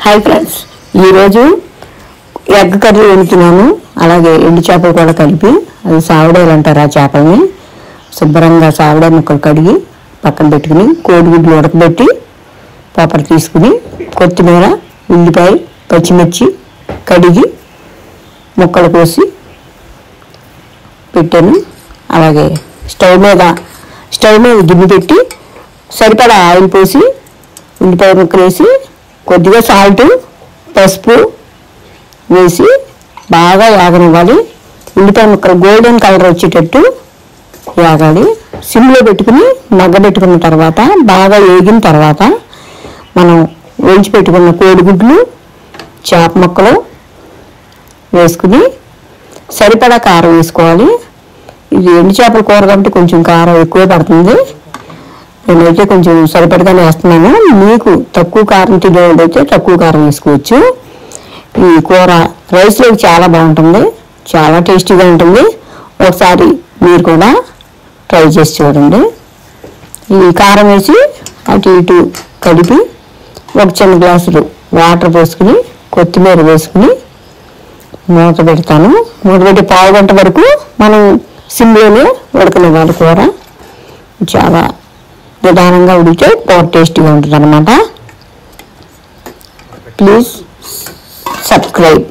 Hi friends, ఈరోజు egg curry వండుతున్నాను. అలాగే ఎండు చేపలు కూడా కలిపి, అది సావిడాయలు అంటారు. ఆ చేపల్ని శుభ్రంగా సావిడాయ ముక్కలు కడిగి పక్కన పెట్టుకుని, కోడిగుడ్లు ఉడకబెట్టి పేపర్ తీసుకుని, కొత్తిమీర, ఉల్లిపాయ, పచ్చిమిర్చి కడిగి ముక్కలు కోసి పెట్టాను. అలాగే స్టవ్ మీద గిన్నె పెట్టి సరిపడా ఆయిల్ పోసి ఉల్లిపాయ ముక్కలు వేసి కొద్దిగా సాల్ట్, పసుపు వేసి బాగా యాగనివ్వాలి. ఉల్లిపాయ ముక్కలు గోల్డెన్ కలర్ వచ్చేటట్టు యాగాలి. సిమ్లో పెట్టుకుని మగ్గబెట్టుకున్న తర్వాత బాగా వేగిన తర్వాత మనం వేయించి పెట్టుకున్న కోడిగుడ్లు, చేప ముక్కలు వేసుకుని సరిపడా కారం వేసుకోవాలి. ఇది ఎండు చేపల కూర కాబట్టి కొంచెం కారం ఎక్కువ పడుతుంది. నేనైతే కొంచెం సరిపడగానే వేస్తున్నాను. మీకు తక్కువ కారం తినేవాళ్ళైతే తక్కువ కారం వేసుకోవచ్చు. ఈ కూర రైస్లోకి చాలా బాగుంటుంది, చాలా టేస్టీగా ఉంటుంది. ఒకసారి మీరు కూడా ట్రై చేసి చూడండి. ఈ కారం వేసి అటు ఇటు కలిపి ఒక చిన్న గ్లాసులు వాటర్ పోసుకుని కొత్తిమీర వేసుకుని మూత పెడతాను. మూత పెట్టి పావు గంట వరకు మనం సిమ్లోనే ఉడకనివ్వాలి. కూర చాలా నిదానంగా ఉడికితే కూర టేస్టీగా ఉంటుంది అన్నమాట. Please subscribe.